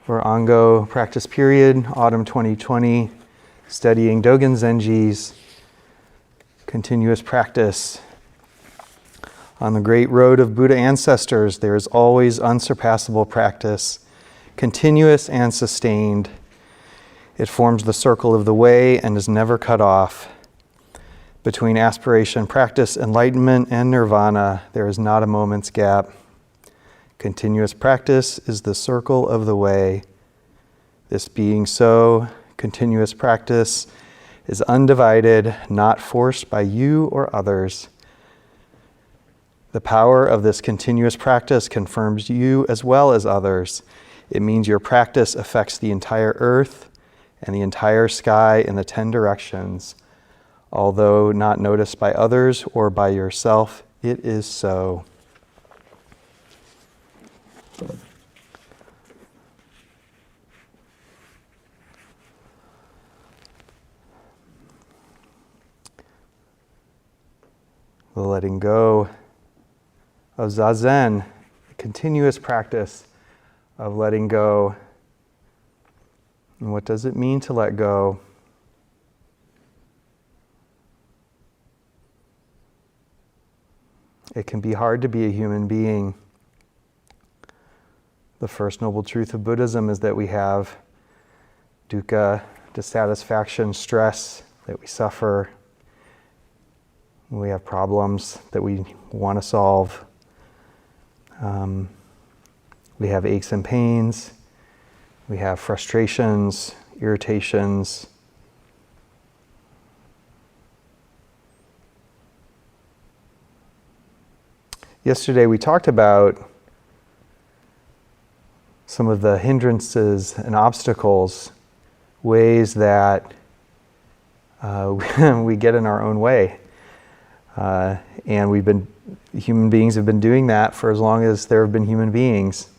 for Ango practice period, autumn 2020, studying Dogen Zenji's continuous practice. On the great road of Buddha ancestors, there is always unsurpassable practice, continuous and sustained. It forms the circle of the way and is never cut off. Between aspiration, practice, enlightenment, and nirvana, there is not a moment's gap. Continuous practice is the circle of the way. This being so, continuous practice is undivided, not forced by you or others. The power of this continuous practice confirms you as well as others. It means your practice affects the entire earth and the entire sky in the 10 directions. Although not noticed by others or by yourself, it is so. The letting go of Zazen, the continuous practice of letting go. And what does it mean to let go? It can be hard to be a human being. The first noble truth of Buddhism is that we have dukkha, dissatisfaction, stress, that we suffer. We have problems that we want to solve. We have aches and pains. We have frustrations, irritations. Yesterday we talked about some of the hindrances and obstacles, ways that we get in our own way. And human beings have been doing that for as long as there have been human beings.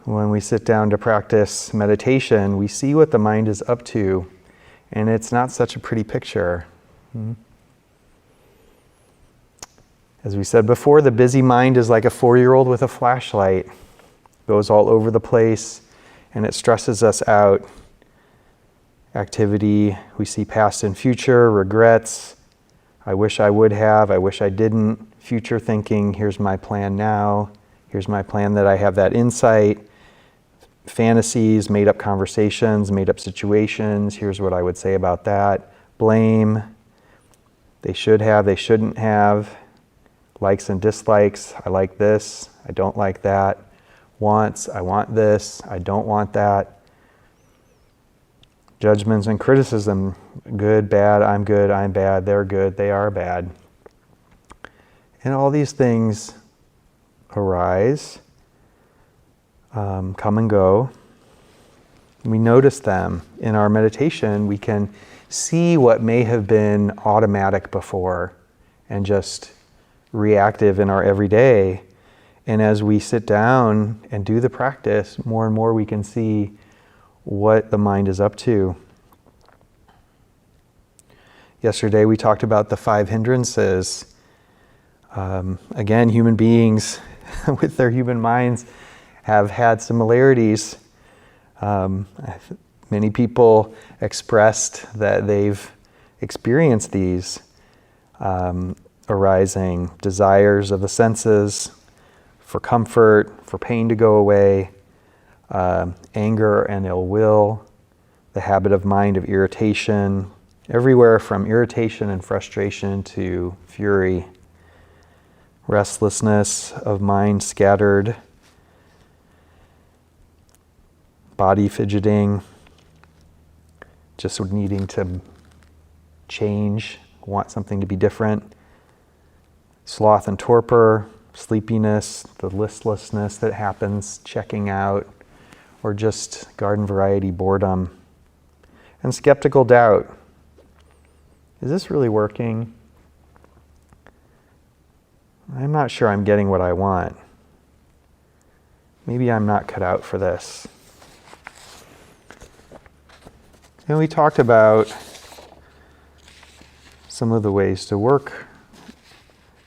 When we sit down to practice meditation, we see what the mind is up to, and it's not such a pretty picture. As we said before, the busy mind is like a 4-year-old with a flashlight. It goes all over the place, and it stresses us out. Activity, we see past and future, regrets, I wish I would have, I wish I didn't, future thinking, here's my plan now, here's my plan that I have that insight, fantasies, made up conversations, made up situations, here's what I would say about that, blame, they should have, they shouldn't have, likes and dislikes, I like this, I don't like that, wants, I want this, I don't want that, judgments and criticism, good, bad, I'm bad, they're good, they are bad. And all these things arise, come and go. We notice them. In our meditation, we can see what may have been automatic before and just reactive in our everyday. And as we sit down and do the practice, more and more we can see what the mind is up to. Yesterday we talked about the 5 hindrances. Again, human beings with their human minds have had similarities. Many people expressed that they've experienced these arising desires of the senses for comfort, for pain to go away, anger and ill will, the habit of mind of irritation, everywhere from irritation and frustration to fury, restlessness of mind scattered, body fidgeting, just needing to change, want something to be different, sloth and torpor, sleepiness, the listlessness that happens, checking out, or just garden variety boredom, and skeptical doubt. Is this really working? I'm not sure I'm getting what I want. Maybe I'm not cut out for this. And we talked about some of the ways to work.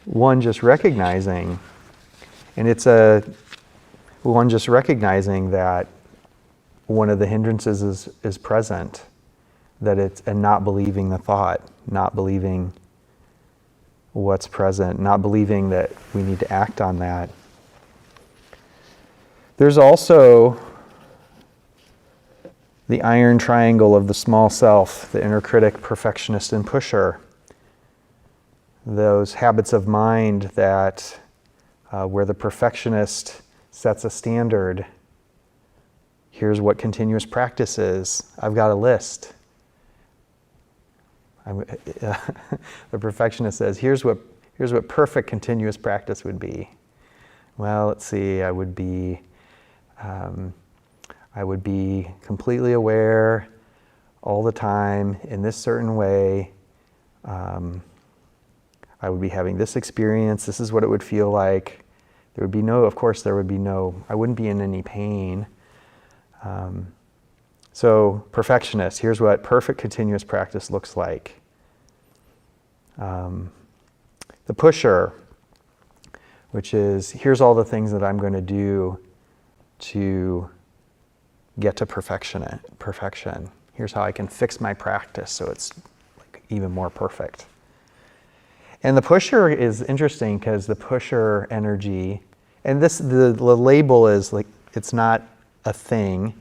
One, just recognizing, and it's a one just recognizing that one of the hindrances is present, that it's, and not believing the thought, not believing what's present, not believing that we need to act on that. There's also the iron triangle of the small self, the inner critic, perfectionist, and pusher. Those habits of mind that where the perfectionist sets a standard. Here's what continuous practice is. I've got a list. The perfectionist says, here's what perfect continuous practice would be. Well, let's see, I would be completely aware all the time in this certain way. I would be having this experience. This is what it would feel like. There would be no, of course, I wouldn't be in any pain. So perfectionist, here's what perfect continuous practice looks like. The pusher, which is, here's all the things that I'm going to do to get to perfection. Here's how I can fix my practice so it's like even more perfect. And the pusher is interesting because the pusher energy, and this the label is like, it's not a thing,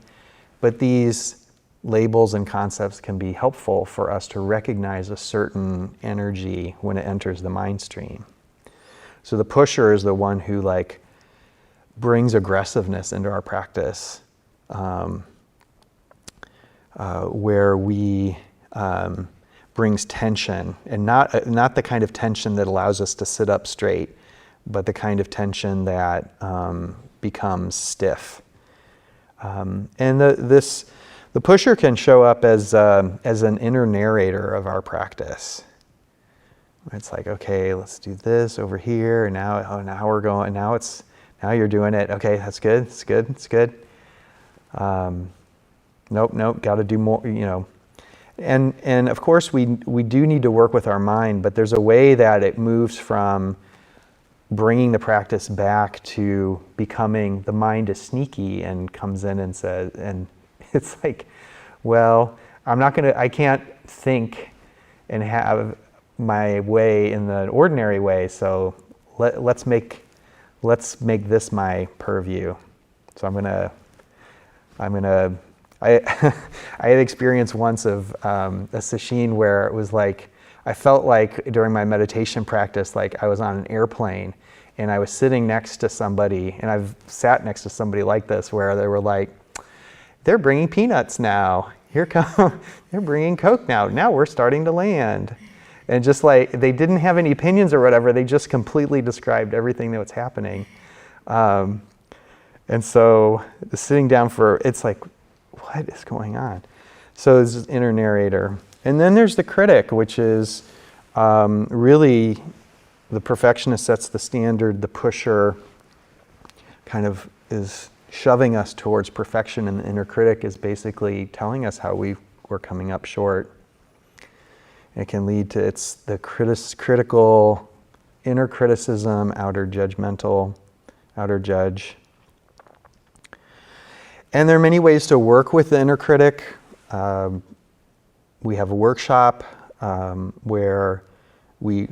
but these labels and concepts can be helpful for us to recognize a certain energy when it enters the mind stream. So the pusher is the one who like brings aggressiveness into our practice, where we brings tension, and not the kind of tension that allows us to sit up straight, but the kind of tension that becomes stiff. And the pusher can show up as an inner narrator of our practice. It's like, okay, let's do this over here, and now we're going. Now you're doing it. Okay, that's good. It's good. Nope. Got to do more. And of course we do need to work with our mind, but there's a way that it moves from bringing the practice back to becoming the mind is sneaky and comes in and says, and it's like, well, I can't think and have my way in the ordinary way, so let's make this my purview. So I had experience once of a sesshin where it was like, I felt like during my meditation practice, like I was on an airplane and I was sitting next to somebody, and I've sat next to somebody like this where they were like, they're bringing peanuts now. They're bringing Coke now. Now we're starting to land. And just like, they didn't have any opinions or whatever, they just completely described everything that was happening. And so sitting down it's like, what is going on? So there's this inner narrator. And then there's the critic, which is really the perfectionist sets the standard, the pusher kind of is shoving us towards perfection, and the inner critic is basically telling us how we're coming up short. It can lead to, it's the critical inner criticism, outer judgmental, outer judge. And there are many ways to work with the inner critic. We have a workshop where we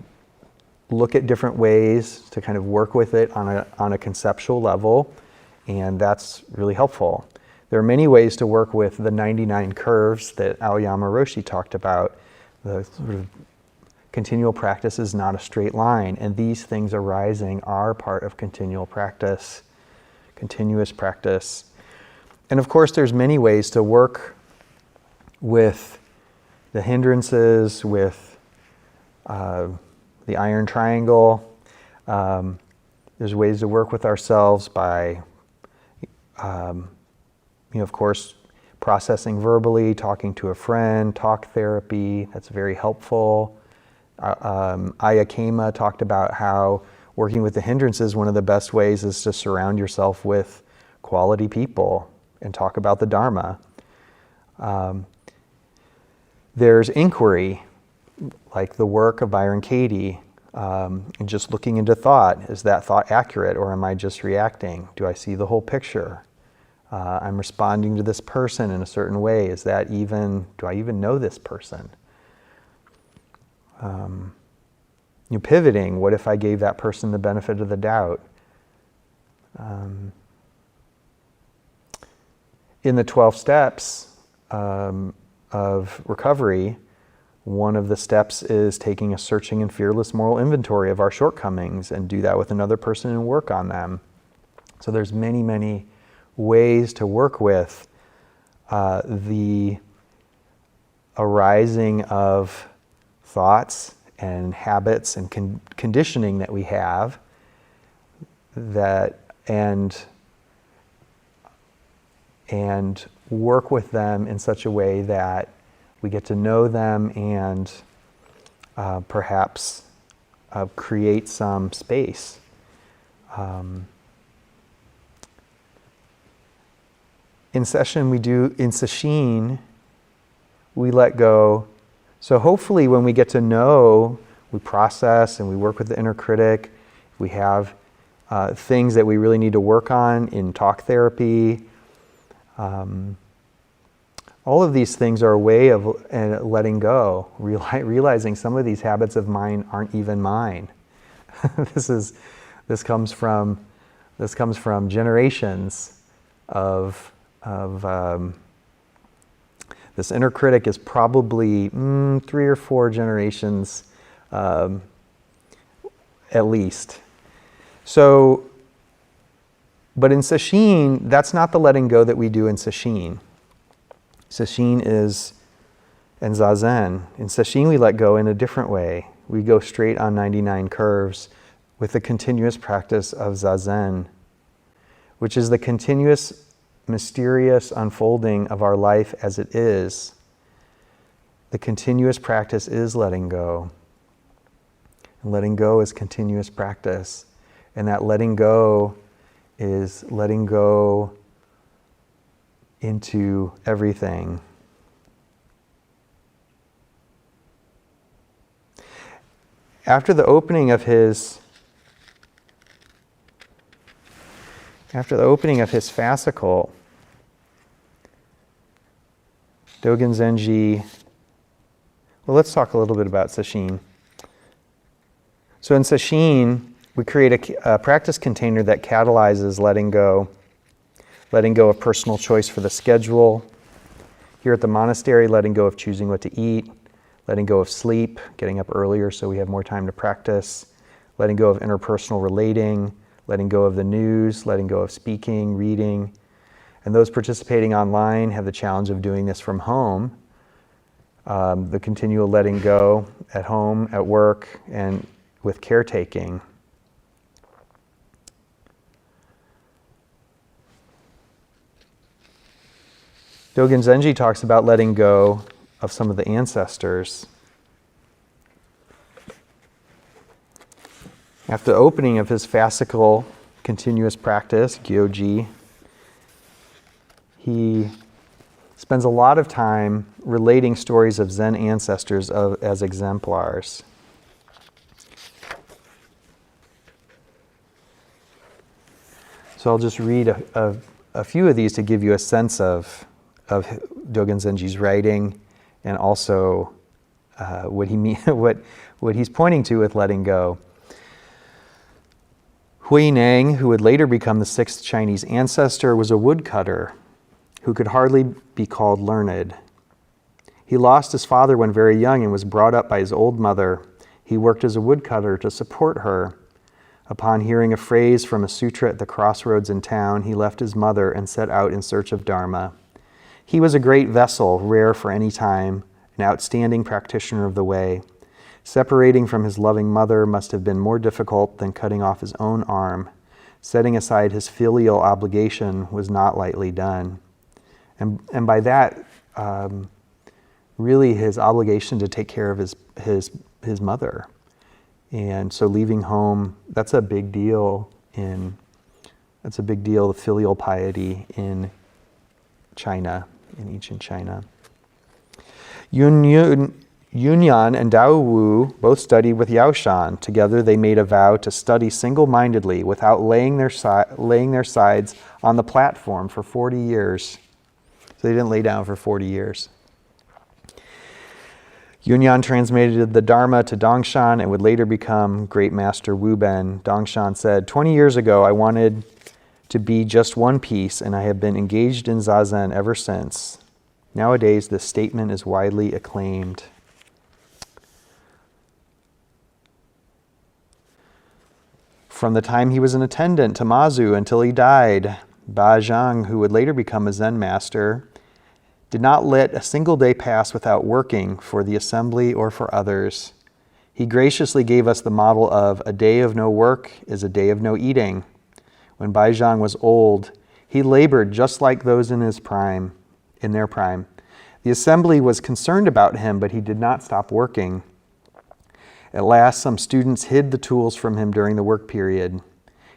look at different ways to kind of work with it on a conceptual level, and that's really helpful. There are many ways to work with the 99 curves that Aoyama Roshi talked about. The sort of continual practice is not a straight line, and these things arising are part of continual practice, continuous practice. And of course, there's many ways to work with the hindrances, with the iron triangle. There's ways to work with ourselves by, of course, processing verbally, talking to a friend, talk therapy. That's very helpful. Ayakema talked about how working with the hindrances, one of the best ways is to surround yourself with quality people and talk about the Dharma. There's inquiry, like the work of Byron Katie, And just looking into thought, is that thought accurate or am I just reacting? Do I see the whole picture? I'm responding to this person in a certain way. Do I even know this person? Pivoting, what if I gave that person the benefit of the doubt? In the 12 steps of recovery, one of the steps is taking a searching and fearless moral inventory of our shortcomings and do that with another person and work on them. So there's many, many ways to work with the arising of thoughts and habits and conditioning that we have, and work with them in such a way that we get to know them and perhaps create some space. In Sesshin, we let go. So hopefully when we get to know, we process and we work with the inner critic, we have things that we really need to work on in talk therapy. All of these things are a way of letting go, realizing some of these habits of mine aren't even mine. This comes from generations of this inner critic is probably 3 or 4 generations at least. So, but in Sesshin, that's not the letting go that we do in Sesshin. Sesshin is, and Zazen. In Sesshin, we let go in a different way. We go straight on 99 curves with the continuous practice of Zazen, which is the continuous, mysterious unfolding of our life as it is. The continuous practice is letting go. And letting go is continuous practice. And that letting go is letting go into everything. After the opening of his fascicle, Dogen Zenji, well, let's talk a little bit about Sesshin. So in Sesshin, we create a practice container that catalyzes letting go of personal choice for the schedule. Here at the monastery, letting go of choosing what to eat, letting go of sleep, getting up earlier so we have more time to practice, letting go of interpersonal relating, letting go of the news, letting go of speaking, reading. And those participating online have the challenge of doing this from home. The continual letting go at home, at work, and with caretaking. Dogen Zenji talks about letting go of some of the ancestors. After the opening of his fascicle continuous practice, Gyoji, he spends a lot of time relating stories of Zen ancestors as exemplars. So I'll just read a few of these to give you a sense of Dogen Zenji's writing, and also what he's pointing to with letting go. Hui Nang, who would later become the 6th Chinese ancestor, was a woodcutter who could hardly be called learned. He lost his father when very young and was brought up by his old mother. He worked as a woodcutter to support her. Upon hearing a phrase from a sutra at the crossroads in town, he left his mother and set out in search of Dharma. He was a great vessel, rare for any time, an outstanding practitioner of the way. Separating from his loving mother must have been more difficult than cutting off his own arm. Setting aside his filial obligation was not lightly done. And by that, really his obligation to take care of his mother. And so leaving home, that's a big deal, the filial piety in China, in ancient China. Yun Yunyan and Dao Wu both studied with Yaoshan. Together they made a vow to study single-mindedly without laying their sides on the platform for 40 years. So they didn't lay down for 40 years. Yunyan transmitted the Dharma to Dongshan and would later become Great Master Wu Ben. Dongshan said, 20 years ago I wanted to be just one piece, and I have been engaged in Zazen ever since. Nowadays, this statement is widely acclaimed. From the time he was an attendant to Mazu until he died, Ba Zhang, who would later become a Zen master, did not let a single day pass without working for the assembly or for others. He graciously gave us the model of a day of no work is a day of no eating. When Bai Zhang was old, he labored just like those in their prime. The assembly was concerned about him, but he did not stop working. At last, some students hid the tools from him during the work period.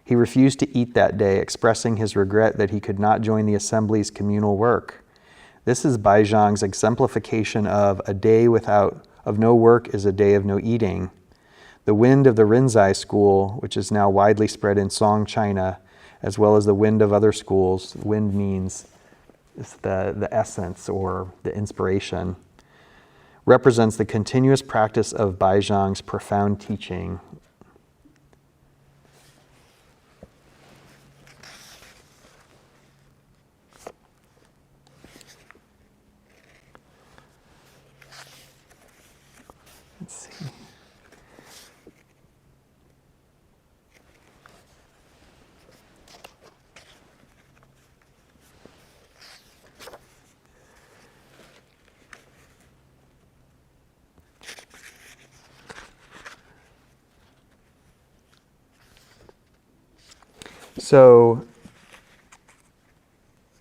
He refused to eat that day, expressing his regret that he could not join the assembly's communal work. This is Bai Zhang's exemplification of a day of no work is a day of no eating. The wind of the Rinzai school, which is now widely spread in Song, China, as well as the wind of other schools. Wind means it's the essence or the inspiration, represents the continuous practice of Bai Zhang's profound teaching. Let's see. So,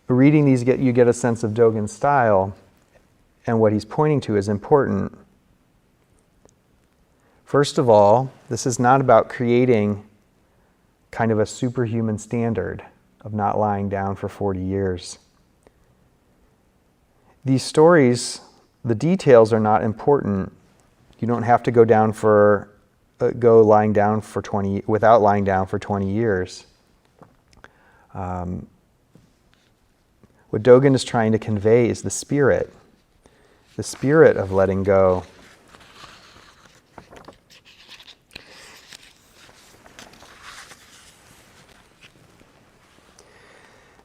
reading these, you get a sense of Dogen's style, and what he's pointing to is important. First of all, this is not about creating kind of a superhuman standard of not lying down for 40 years. These stories, the details are not important. You don't have to go lying down for 20 without lying down for 20 years. What Dogen is trying to convey is the spirit of letting go.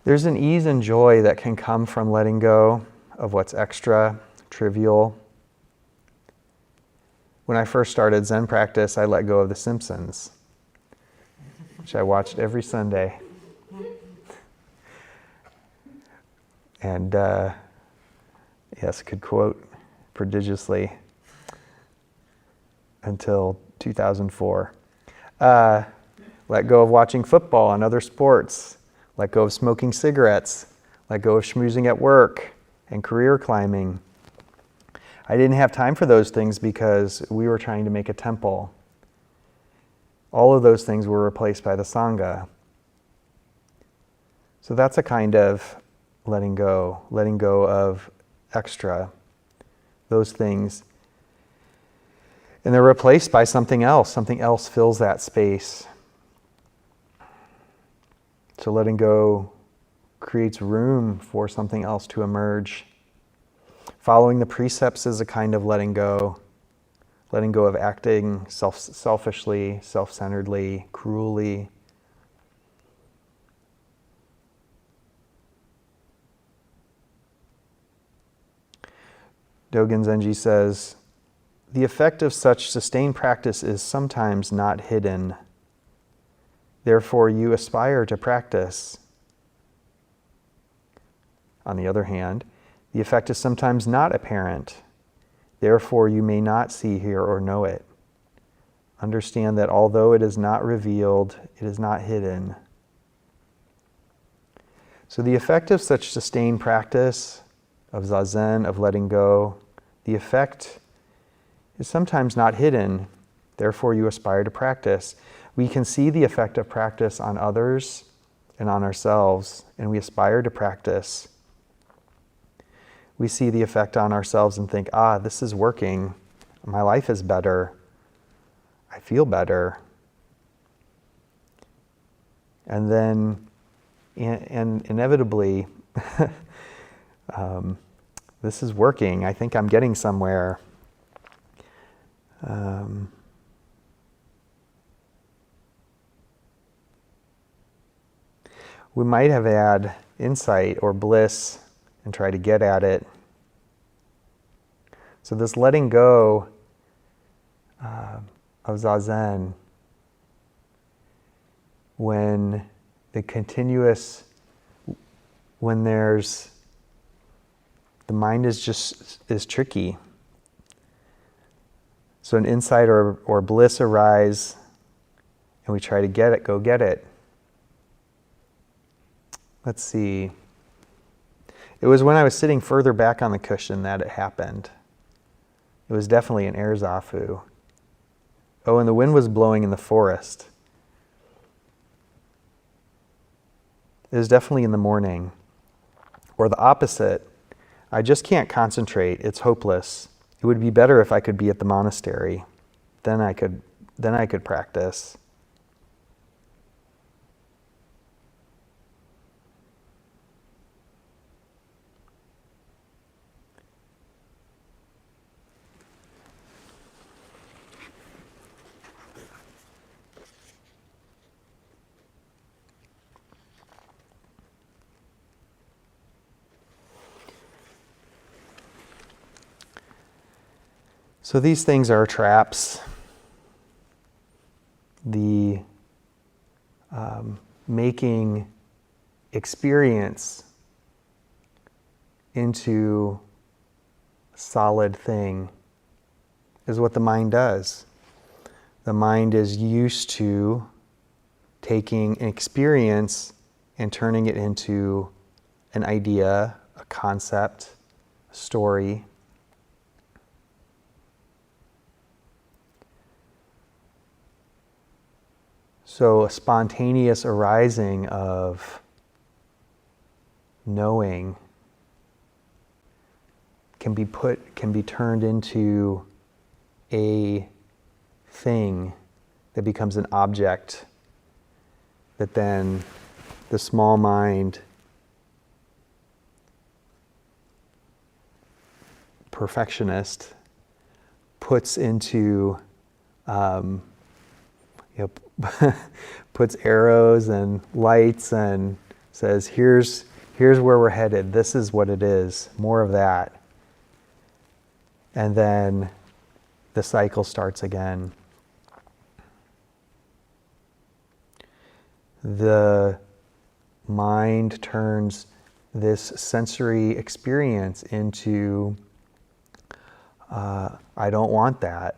There's an ease and joy that can come from letting go of what's extra, trivial. When I first started Zen practice, I let go of The Simpsons, which I watched every Sunday. And yes, could quote prodigiously until 2004. Let go of watching football and other sports. Let go of smoking cigarettes. Let go of schmoozing at work and career climbing. I didn't have time for those things because we were trying to make a temple. All of those things were replaced by the Sangha. So that's a kind of letting go of extra, those things. And they're replaced by something else fills that space. So letting go creates room for something else to emerge. Following the precepts is a kind of letting go of acting selfishly, self-centeredly, cruelly. Dogen Zenji says, the effect of such sustained practice is sometimes not hidden. Therefore, you aspire to practice. On the other hand, the effect is sometimes not apparent. Therefore, you may not see, hear, or know it. Understand that although it is not revealed, it is not hidden. So the effect of such sustained practice, of zazen, of letting go, the effect is sometimes not hidden. Therefore, you aspire to practice. We can see the effect of practice on others and on ourselves, and we aspire to practice. We see the effect on ourselves and think, this is working. My life is better. I feel better. And then, and inevitably, this is working. I think I'm getting somewhere. We might have had insight or bliss and try to get at it. So this letting go of Zazen, when there's, the mind is tricky. So an insight or bliss arise, and we try to get it, go get it. Let's see. It was when I was sitting further back on the cushion that it happened. It was definitely an erzafu. Oh, and the wind was blowing in the forest. It was definitely in the morning. Or the opposite. I just can't concentrate. It's hopeless. It would be better if I could be at the monastery. Then I could practice. So these things are traps. The making experience into a solid thing is what the mind does. The mind is used to taking an experience and turning it into an idea, a concept, a story. So a spontaneous arising of knowing can be turned into a thing that becomes an object that then the small mind, perfectionist, puts into puts arrows and lights and says, here's where we're headed. This is what it is. More of that. And then the cycle starts again. The mind turns this sensory experience into, I don't want that.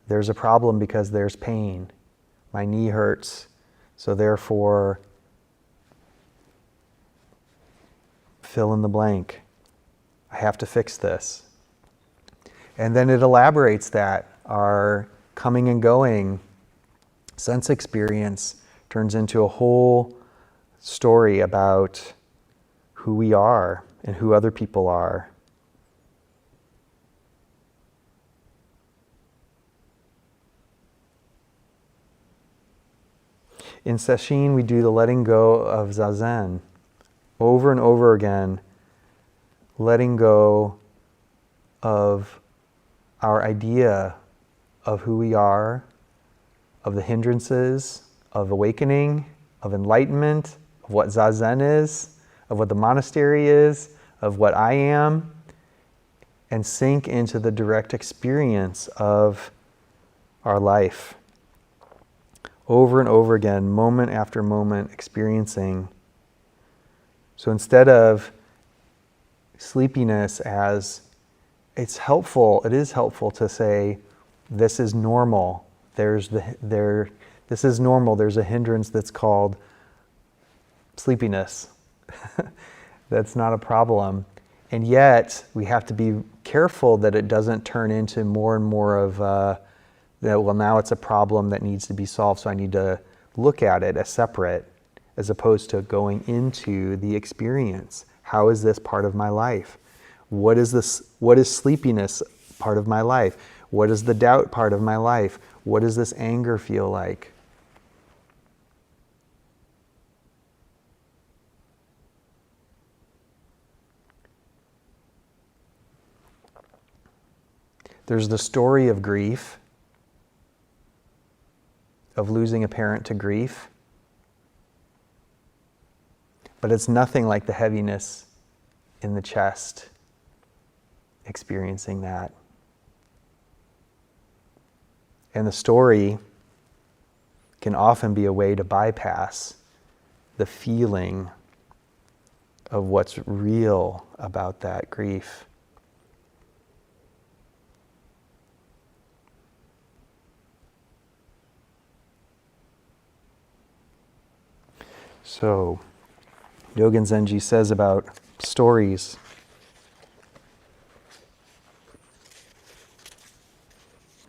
There's a problem because there's pain. My knee hurts, so therefore, fill in the blank. I have to fix this. And then it elaborates that. Our coming and going sense experience turns into a whole story about who we are and who other people are. In Sesshin, we do the letting go of Zazen over and over again, letting go of our idea of who we are, of the hindrances, of awakening, of enlightenment, of what Zazen is, of what the monastery is, of what I am, and sink into the direct experience of our life. Over and over again, moment after moment, experiencing. So instead of sleepiness as, it is helpful to say, this is normal. This is normal. There's a hindrance that's called sleepiness. That's not a problem. And yet, we have to be careful that it doesn't turn into more and more of now it's a problem that needs to be solved, so I need to look at it as separate, as opposed to going into the experience. How is this part of my life? What is sleepiness part of my life? What is the doubt part of my life? What does this anger feel like? There's the story of grief, of losing a parent to grief. But it's nothing like the heaviness in the chest, experiencing that. And the story can often be a way to bypass the feeling of what's real about that grief. So, Dogen Zenji says about stories,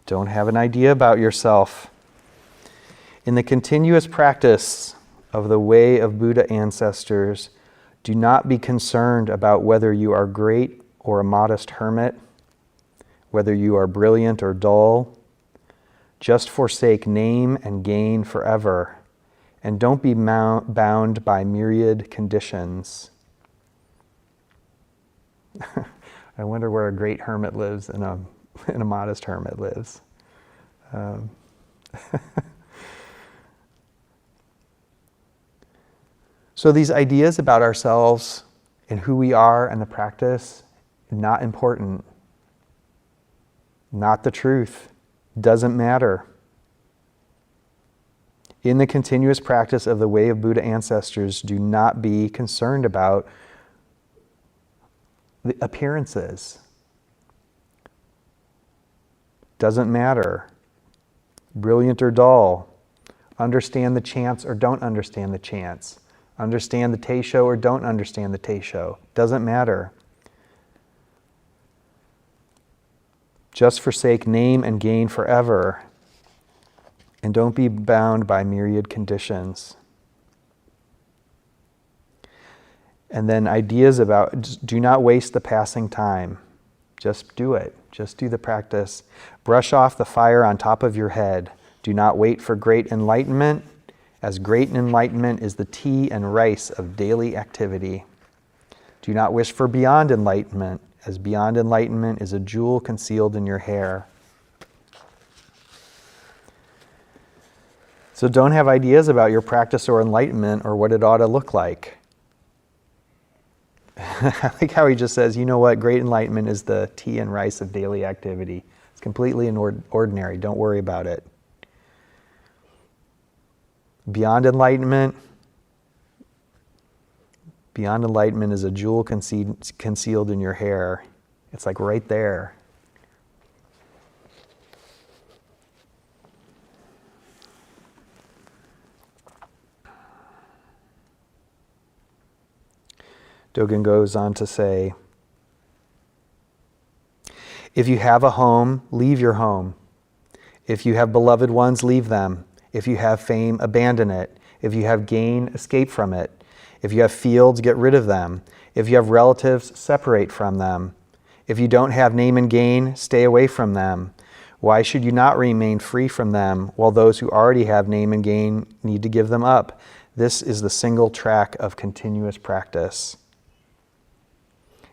don't have an idea about yourself. In the continuous practice of the way of Buddha ancestors, do not be concerned about whether you are great or a modest hermit, whether you are brilliant or dull. Just forsake name and gain forever, and don't be bound by myriad conditions. I wonder where a great hermit lives and a modest hermit lives. So these ideas about ourselves and who we are and the practice, not important. Not the truth. Doesn't matter. In the continuous practice of the way of Buddha ancestors, do not be concerned about the appearances. Doesn't matter. Brilliant or dull. Understand the chants or don't understand the chants. Understand the teisho or don't understand the teisho. Doesn't matter. Just forsake name and gain forever. And don't be bound by myriad conditions. And then ideas about, do not waste the passing time. Just do it. Just do the practice. Brush off the fire on top of your head. Do not wait for great enlightenment, as great enlightenment is the tea and rice of daily activity. Do not wish for beyond enlightenment, as beyond enlightenment is a jewel concealed in your hair. So don't have ideas about your practice or enlightenment or what it ought to look like. I like how he just says, you know what, great enlightenment is the tea and rice of daily activity. It's completely ordinary. Don't worry about it. Beyond enlightenment is a jewel concealed in your hair. It's like right there. Dogen goes on to say, if you have a home, leave your home. If you have beloved ones, leave them. If you have fame, abandon it. If you have gain, escape from it. If you have fields, get rid of them. If you have relatives, separate from them. If you don't have name and gain, stay away from them. Why should you not remain free from them, while those who already have name and gain need to give them up? This is the single track of continuous practice.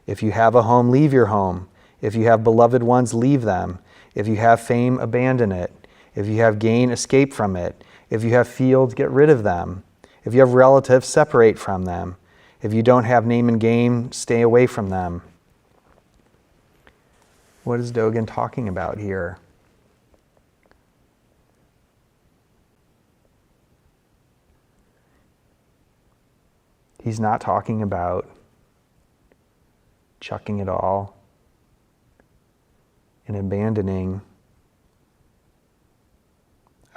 If you have a home, leave your home. If you have beloved ones, leave them. If you have fame, abandon it. If you have gain, escape from it. If you have fields, get rid of them. If you have relatives, separate from them. If you don't have name and gain, stay away from them. What is Dogen talking about here? He's not talking about chucking it all and abandoning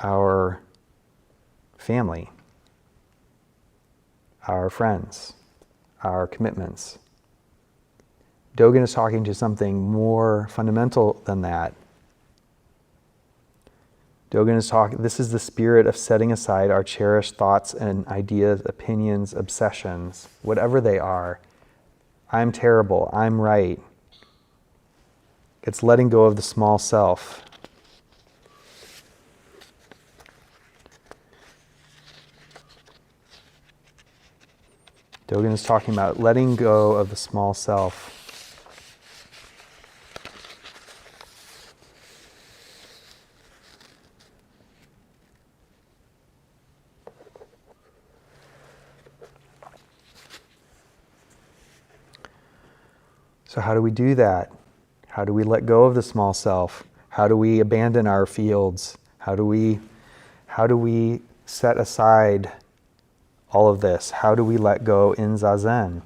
our family, our friends, our commitments. Dogen is talking to something more fundamental than that. Dogen is talking, this is the spirit of setting aside our cherished thoughts and ideas, opinions, obsessions, whatever they are. I'm terrible, I'm right. It's letting go of the small self. Dogen is talking about letting go of the small self. So how do we do that? How do we let go of the small self? How do we abandon our fields? How do we set aside all of this? How do we let go in Zazen?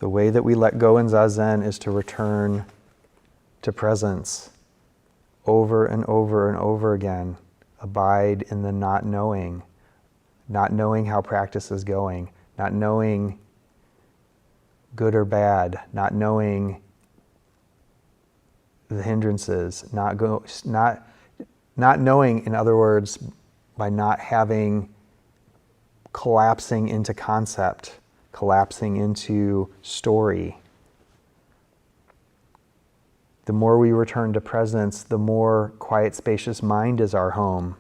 The way that we let go in Zazen is to return to presence over and over and over again. Abide in the not knowing how practice is going, not knowing good or bad, not knowing the hindrances, not knowing, in other words, by not having collapsing into concept, collapsing into story. The more we return to presence, the more quiet, spacious mind is our home.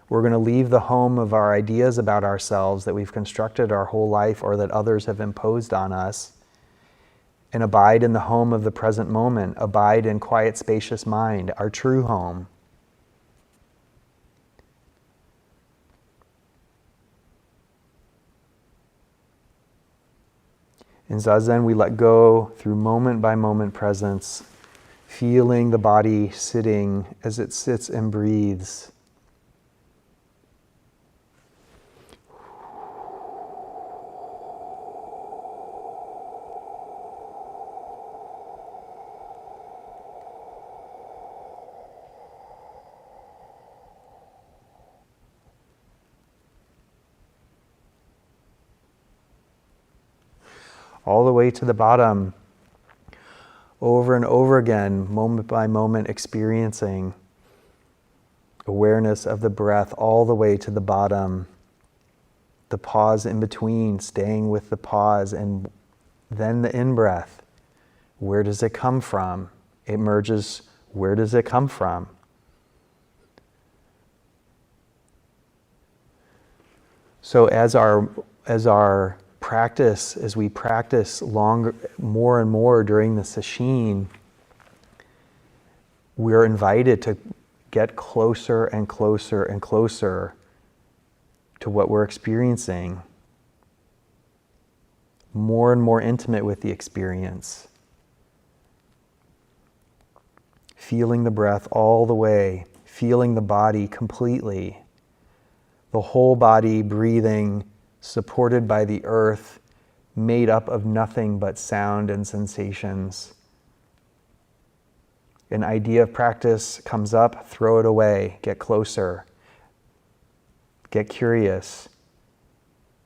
We're going to leave the home of our ideas about ourselves that we've constructed our whole life or that others have imposed on us, and abide in the home of the present moment, abide in quiet, spacious mind, our true home. In Zazen, we let go through moment by moment presence, feeling the body sitting as it sits and breathes. All the way to the bottom, over and over again, moment by moment, experiencing awareness of the breath all the way to the bottom, the pause in between, staying with the pause, and then the in-breath. Where does it come from? It emerges, where does it come from? So as our practice, as we practice more and more during the Sesshin, we're invited to get closer and closer and closer to what we're experiencing, more and more intimate with the experience, feeling the breath all the way, feeling the body completely, the whole body breathing, supported by the earth, made up of nothing but sound and sensations. An idea of practice comes up, throw it away, get closer, get curious.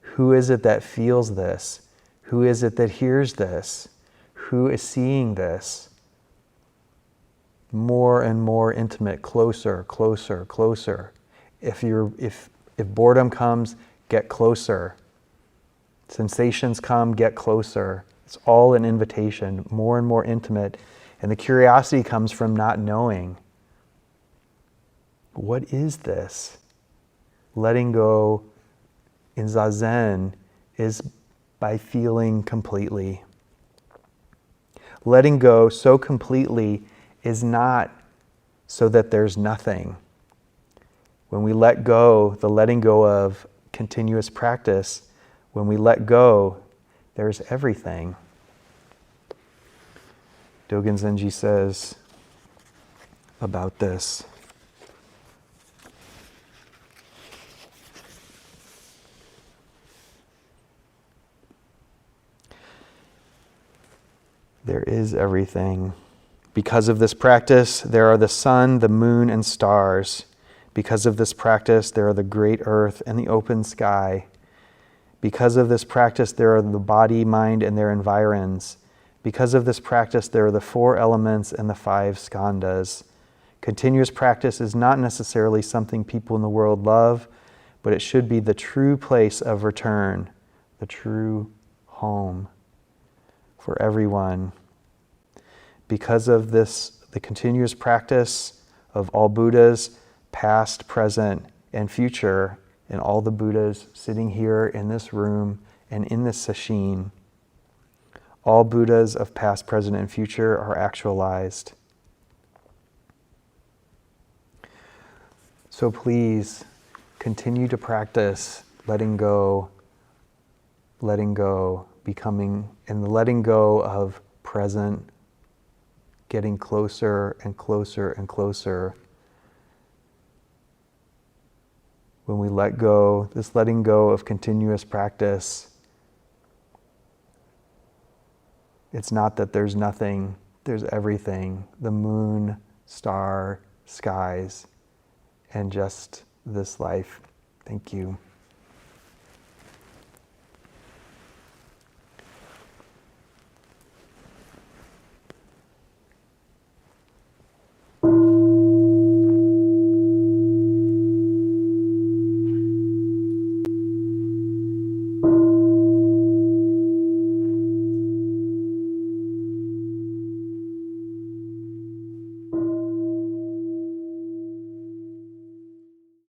Who is it that feels this? Who is it that hears this? Who is seeing this? More and more intimate, closer, closer, closer. If boredom comes, get closer. Sensations come, get closer. It's all an invitation, more and more intimate. And the curiosity comes from not knowing. What is this? Letting go in Zazen is by feeling completely. Letting go so completely is not so that there's nothing. When we let go, the letting go of continuous practice, when we let go, there's everything. Dogen Zenji says about this. There is everything. Because of this practice, there are the sun, the moon, and stars. Because of this practice, there are the great earth and the open sky. Because of this practice, there are the body, mind, and their environs. Because of this practice, there are the 4 elements and the 5 skandhas. Continuous practice is not necessarily something people in the world love, but it should be the true place of return, the true home for everyone. Because of this, the continuous practice of all Buddhas, past, present, and future, and all the Buddhas sitting here in this room and in this sesshin, all Buddhas of past, present, and future are actualized. So please continue to practice letting go, becoming, and the letting go of present, getting closer and closer and closer. When we let go, this letting go of continuous practice, it's not that there's nothing, there's everything. The moon, star, skies, and just this life. Thank you.